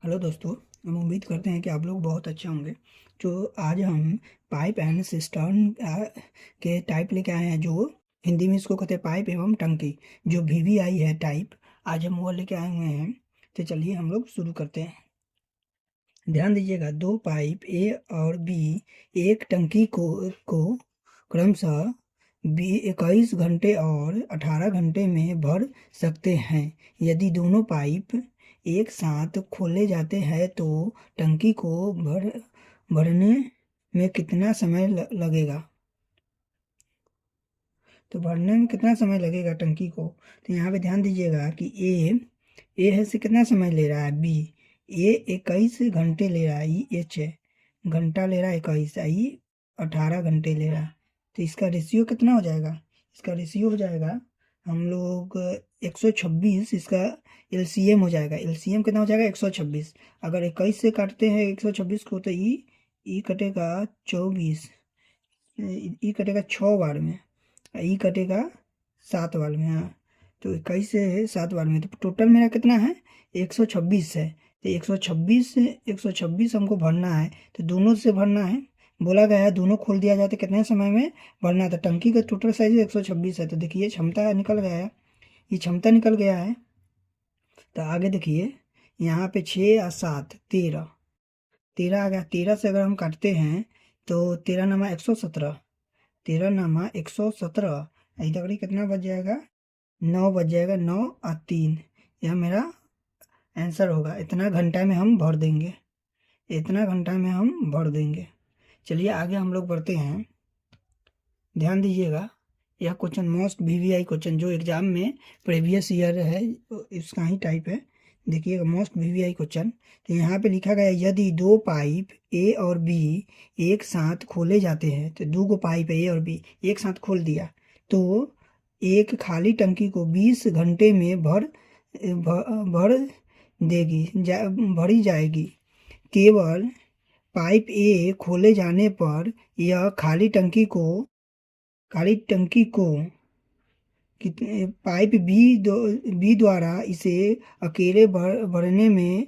Hello दोस्तों। हम उम्मीद करते हैं कि आप लोग बहुत अच्छे होंगे। जो आज हम पाइप एंड सिस्टर्न के टाइप लेके आए हैं, जो हिंदी में इसको कहते हैं पाइप एवं टंकी, जो वीवीआई है टाइप। आज हम वो लेके आए हुए हैं। तो चलिए हम लोग शुरू करते हैं। ध्यान दीजिएगा, दो पाइप ए और बी एक टंकी को क्रमशः 21 घंटे और 18 घंटे में भर सकते हैं। यदि दोनों पाइप एक साथ खोले जाते हैं तो टंकी को भरने में कितना समय लगेगा। तो भरने में कितना समय लगेगा टंकी को। तो यहाँ पे ध्यान दीजिएगा कि ए है से कितना समय ले रहा है। बी ए 21 घंटे ले रहा है। ई एच है, घंटा ले रहा है 21, आई 18 घंटे ले रहा है। तो इसका रेशियो कितना हो जाएगा। इसका रेशियो हो जाएगा हम लोग 126। इसका एलसीएम हो जाएगा। एलसीएम कितना हो जाएगा 126। अगर 21 से काटते हैं 126 को तो ई कटेगा 24। ई कटेगा 6 बार में, ई कटेगा 7 बार में। हाँ, तो 21 से 7 बार में, तो टोटल मेरा कितना है 126 है। तो 126 हमको भरना है। तो दोनों से भरना है, बोला गया है दोनों खोल दिया जाए तो कितने समय में भरना था। टंकी का टोटल साइज 126 है। तो देखिए क्षमता निकल गया है, ये क्षमता निकल गया है। तो आगे देखिए, यहाँ पे 6 या 7 13 13 आ गया। 13 से अगर हम काटते हैं तो 13 नमा 117, 13 नमा 117, इधर कितना बच जाएगा 9 बच जाएगा। 9 और 3, यह मेरा आंसर होगा। इतना घंटा में हम भर देंगे, इतना घंटा में हम भर देंगे। चलिए आगे हम लोग बढ़ते हैं। ध्यान दीजिएगा, यह क्वेश्चन मोस्ट वीवीआई क्वेश्चन जो एग्जाम में प्रीवियस ईयर है इसका ही टाइप है। देखिएगा मोस्ट वीवीआई क्वेश्चन। तो यहाँ पे लिखा गया यदि दो पाइप ए और बी एक साथ खोले जाते हैं, तो दो गो पाइप ए और बी एक साथ खोल दिया तो एक खाली टंकी को 20 घंटे में भर भरी जाएगी। केवल पाइप ए खोले जाने पर यह खाली टंकी को कितने पाइप बी द्वारा इसे अकेले भरने में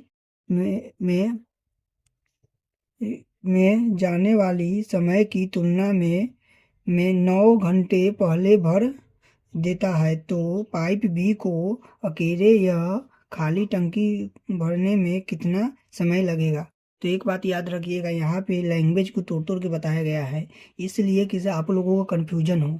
जाने वाली समय की तुलना में 9 घंटे पहले भर देता है। तो पाइप बी को अकेले यह खाली टंकी भरने में कितना समय लगेगा। तो एक बात याद रखिएगा, यहाँ पे लैंग्वेज को तोड़ तोड़ के बताया गया है, इसलिए कि आप लोगों को कन्फ्यूजन हो।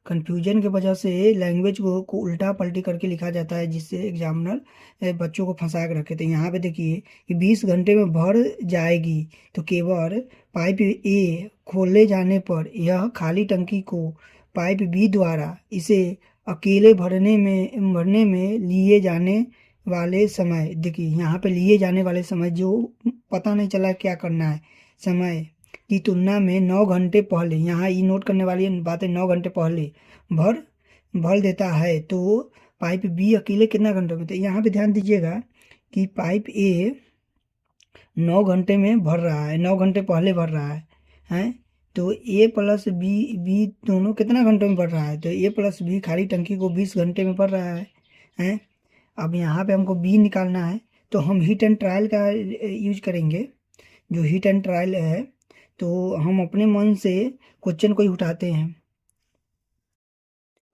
कन्फ्यूजन की वजह से लैंग्वेज को उल्टा पलटी करके लिखा जाता है, जिससे एग्जामिनर बच्चों को फंसा के रखे। तो यहाँ पे देखिए कि 20 घंटे में भर जाएगी, तो केवल पाइप ए खोले जाने पर यह खाली टंकी को पाइप बी द्वारा इसे अकेले भरने में लिए जाने वाले समय। देखिए यहाँ पे लिए जाने वाले समय जो पता नहीं चला क्या करना है, समय की तुलना में 9 घंटे पहले, यहाँ ये नोट करने वाली बात है, 9 घंटे पहले भर भर देता है। तो पाइप बी अकेले कितना घंटे में। तो यहाँ पे ध्यान दीजिएगा कि पाइप ए 9 घंटे में भर रहा है, 9 घंटे पहले भर रहा है। तो ए प्लस बी दोनों कितना घंटे में भर रहा है। तो ए प्लस बी खाली टंकी को 20 घंटे में भर रहा है। अब यहाँ पे हमको बी निकालना है, तो हम हीट एंड ट्रायल का यूज करेंगे। जो हीट एंड ट्रायल है, तो हम अपने मन से क्वेश्चन को ही उठाते हैं।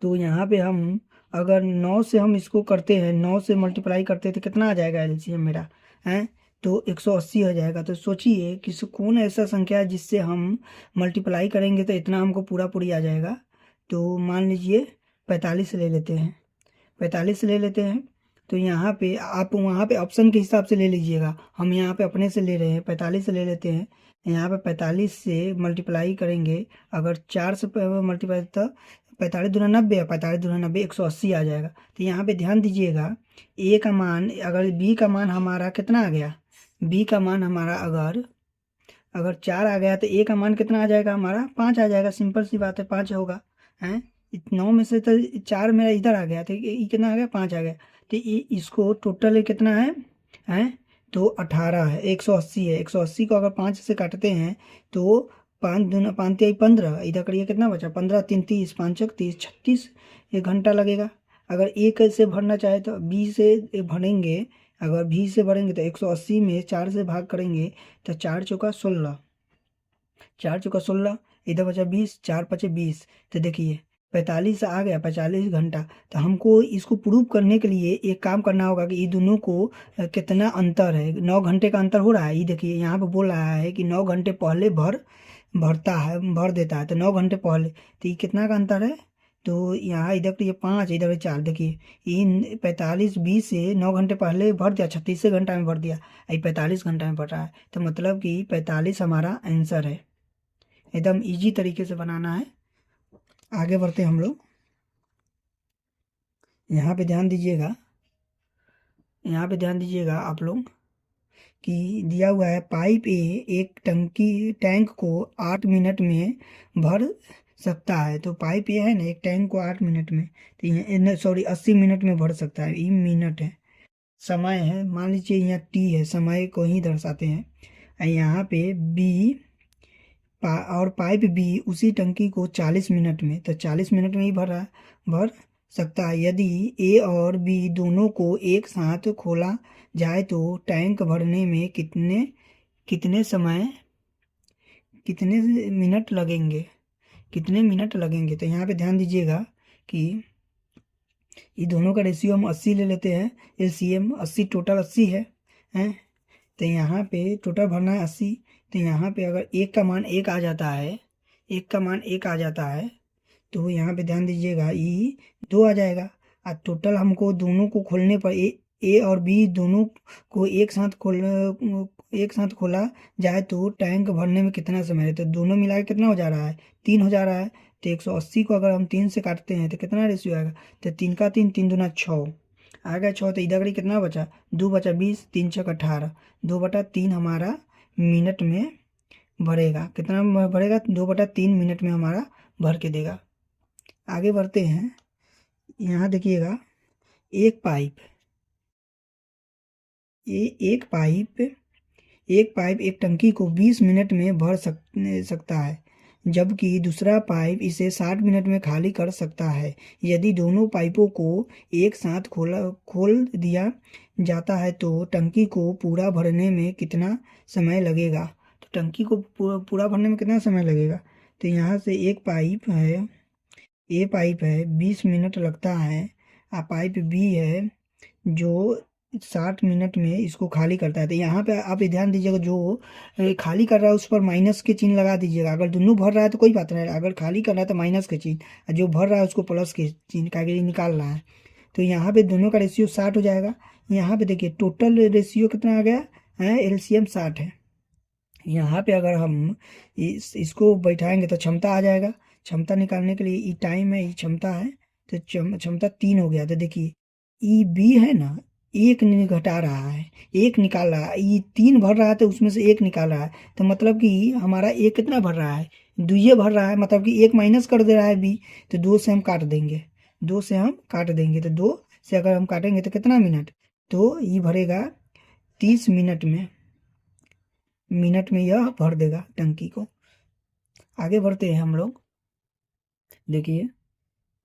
तो यहाँ पे हम अगर 9 से हम इसको करते हैं, 9 से मल्टीप्लाई करते हैं तो कितना आ जाएगा एलसीएम मेरा है, तो 180 हो जाएगा। तो सोचिए कि कौन ऐसा संख्या है जिससे हम मल्टीप्लाई करेंगे तो इतना हमको पूरा पूरी आ जाएगा। तो मान लीजिए 45 ले लेते हैं, 45 ले लेते हैं। तो यहाँ पे आप वहाँ पे ऑप्शन के हिसाब से ले लीजिएगा, हम यहाँ पे अपने से ले रहे हैं, 45 ले लेते हैं। यहाँ पे 45 से मल्टीप्लाई करेंगे, अगर 4 से मल्टीप्लाई तो 45 दूना 90 है, 45 दूना 90 180 आ जाएगा। तो यहाँ पे ध्यान दीजिएगा, ए का मान, अगर बी का मान हमारा कितना आ गया, बी का मान हमारा अगर 4 आ गया तो ए का मान कितना आ जाएगा हमारा 5 आ जाएगा। सिंपल सी बात है, 5 होगा। हैं 9 में से तो 4 मेरा इधर आ गया, तो ये कितना आ गया 5 आ गया। तो ये इसको टोटल कितना है तो 18 है, 180 है। 180 को अगर 5 से काटते हैं तो 5 दूना 5 तिहाई 15, इधर करिए कितना बचा 15 3 30, 5 30 36, 1 घंटा लगेगा। अगर ए से भरना चाहे तो बी से भरेंगे, अगर 20 से भरेंगे तो 180 में 4 से भाग करेंगे तो 4 चौका 16, 4 चौका 16, इधर बचा 20, 4 पचे 20। तो देखिए 45 आ गया, 45 घंटा। तो हमको इसको प्रूव करने के लिए एक काम करना होगा कि ये दोनों को कितना अंतर है। 9 घंटे का अंतर हो रहा है। ये देखिए यहाँ पे बोल रहा है कि 9 घंटे पहले भरता है, भर देता है। तो 9 घंटे पहले, तो ये कितना का अंतर है। तो यहाँ इधर तो ये 5, इधर 4। देखिए इन 45 20 से 9 घंटे पहले भर दिया, 36 घंटा में भर दिया। ये 45 घंटा में भर रहा है। तो मतलब कि 45 हमारा आंसर है। एकदम इजी तरीके से बनाना है। आगे बढ़ते हैं हम लोग। यहाँ पे ध्यान दीजिएगा, यहाँ पे ध्यान दीजिएगा आप लोग कि दिया हुआ है पाइप ए एक टैंक को 8 मिनट में भर सकता है। तो पाइप ए है ना, एक टैंक को 8 मिनट में, तो ये सॉरी 80 मिनट में भर सकता है। ये मिनट है, समय है, मान लीजिए यहाँ टी है, समय को ही दर्शाते हैं। यहाँ पे बी और पाइप बी उसी टंकी को 40 मिनट में, तो 40 मिनट में ही भर सकता है। यदि ए और बी दोनों को एक साथ खोला जाए तो टैंक भरने में कितने समय कितने मिनट लगेंगे, कितने मिनट लगेंगे। तो यहाँ पे ध्यान दीजिएगा कि ये दोनों का रेशियो हम 80 ले लेते हैं। एलसीएम 80, टोटल 80 है, हैं। तो यहाँ पे टोटल भरना है 80। तो यहाँ पे अगर एक का मान 1 आ जाता है, एक का मान 1 आ जाता है, तो यहाँ पे ध्यान दीजिएगा ई 2 आ जाएगा। और टोटल हमको दोनों को खोलने पर ए और बी दोनों को एक साथ खोला जाए तो टैंक भरने में कितना समय है। तो दोनों मिला के कितना हो जा रहा है, 3 हो जा रहा है। तो 180 को अगर हम 3 से काटते हैं तो कितना रेशियो आएगा। तो 3 का 3, 3 दूना 6 आ गया 6। तो इधर कितना बचा, 2 बचा 20, 3 छक 18, 2/3 हमारा मिनट में भरेगा। कितना भरेगा, 2/3 मिनट में हमारा भर के देगा। आगे बढ़ते हैं। यहाँ देखिएगा एक पाइप एक टंकी को 20 मिनट में भर सकता है, जबकि दूसरा पाइप इसे 60 मिनट में खाली कर सकता है। यदि दोनों पाइपों को एक साथ खोल दिया जाता है तो टंकी को पूरा भरने में कितना समय लगेगा। तो टंकी को पूरा भरने में कितना समय लगेगा। तो यहाँ से एक पाइप है, ए पाइप है, 20 मिनट लगता है। पाइप बी है जो 60 मिनट में इसको खाली करता है। तो यहाँ पे आप ध्यान दीजिएगा, जो खाली कर रहा है उस पर माइनस के चिन्ह लगा दीजिएगा। अगर दोनों भर रहा है तो कोई बात नहीं, अगर खाली कर रहा है तो माइनस के चिन्ह, और जो भर रहा है उसको प्लस के चिन्ह का निकाल रहा है। तो यहाँ पे दोनों का रेशियो 60 हो जाएगा। यहाँ पे देखिए टोटल रेशियो कितना आ गया है, एलसीएम 60 है। यहाँ पे अगर हम इसको बैठाएंगे तो क्षमता आ जाएगा। क्षमता निकालने के लिए ई टाइम है, ई क्षमता है, तो क्षमता 3 हो गया। तो देखिए ई बी है ना, एक घटा रहा है, एक निकाल रहा है। ये 3 भर रहा है तो उसमें से एक निकाल रहा है। तो मतलब कि हमारा एक कितना भर रहा है, 2 भर रहा है। मतलब कि एक माइनस कर दे रहा है बी। तो 2 से हम काट देंगे, 2 से हम काट देंगे। तो 2 से अगर हम काटेंगे तो कितना मिनट, तो ये भरेगा 30 मिनट में, यह भर देगा टंकी को। आगे बढ़ते हैं हम लोग। देखिए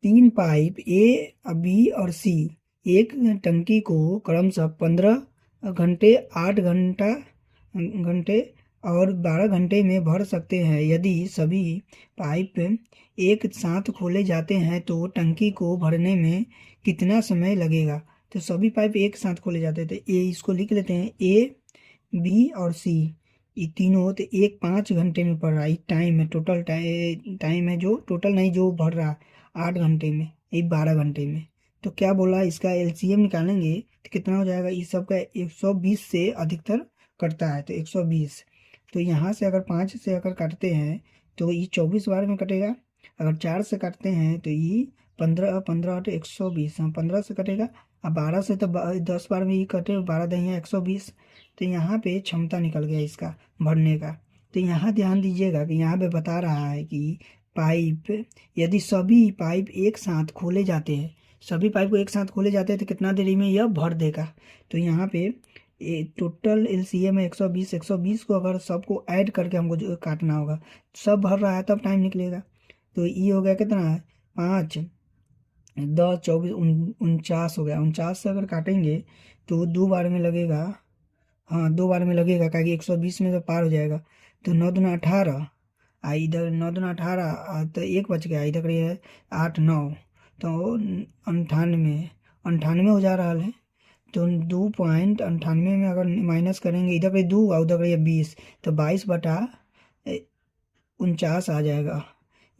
3 पाइप ए, बी और सी एक टंकी को क्रमशः 15 घंटे, 8 घंटे और 12 घंटे में भर सकते हैं। यदि सभी पाइप एक साथ खोले जाते हैं तो टंकी को भरने में कितना समय लगेगा। तो सभी पाइप एक साथ खोले जाते हैं, तो इसको लिख लेते हैं, ए बी और सी ये तीनों। तो एक 5 घंटे में पड़ रहा है, टाइम है, टोटल टाइम है, जो टोटल नहीं जो भर रहा है 8 घंटे में, एक 12 घंटे में। तो क्या बोला, इसका एलसीएम निकालेंगे तो कितना हो जाएगा। इस सब का 120 से अधिकतर कटता है, तो 120। तो यहाँ से अगर 5 से अगर काटते हैं तो ये 24 बार में कटेगा। अगर 4 से काटते हैं तो ये 15 तो 120, हाँ 15 से कटेगा। अब 12 से तो 10 बार में ये कटे, 12 दही 120। तो यहाँ पे क्षमता निकल गया इसका भरने का। तो यहाँ ध्यान दीजिएगा कि यहाँ पे बता रहा है कि पाइप, यदि सभी पाइप एक साथ खोले जाते हैं, सभी पाइप को एक साथ खोले जाते हैं तो कितना देरी में यह भर देगा। तो यहाँ पे टोटल एलसीएम है 120। 120 को अगर सबको ऐड करके हमको जो काटना होगा, सब भर रहा है तब टाइम निकलेगा। तो ये हो गया कितना है, 5 10 24 49 हो गया। 49 से अगर काटेंगे तो 2 बार में लगेगा, हाँ 2 बार में लगेगा, क्या कि 120 में तो पार हो जाएगा। तो 9 दूना 18, इधर 9 दूना 18, तो 1 बच गया, इधर ये 8 9, तो 98 हो जा रहा है। तो 2.98 में अगर माइनस करेंगे, इधर पे 2 और उधर ये 20, तो 22/49 आ जाएगा।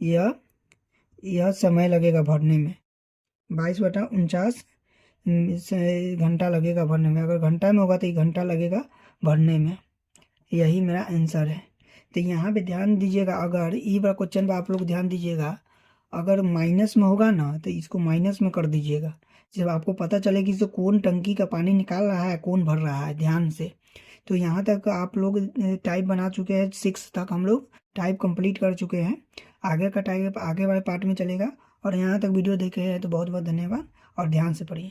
यह समय लगेगा भरने में, 22/49 घंटा लगेगा भरने में। अगर घंटा में होगा तो 1 घंटा लगेगा भरने में। यही मेरा आंसर है। तो यहाँ पे ध्यान दीजिएगा, अगर ये वाला क्वेश्चन पर आप लोग ध्यान दीजिएगा, अगर माइनस में होगा ना तो इसको माइनस में कर दीजिएगा, जब आपको पता चले कि इसको कौन टंकी का पानी निकाल रहा है, कौन भर रहा है, ध्यान से। तो यहाँ तक आप लोग टाइप बना चुके हैं, 6 तक हम लोग टाइप कंप्लीट कर चुके हैं। आगे का टाइप आगे वाले पार्ट में चलेगा। और यहाँ तक वीडियो देखे हैं तो बहुत बहुत धन्यवाद और ध्यान से पढ़िए।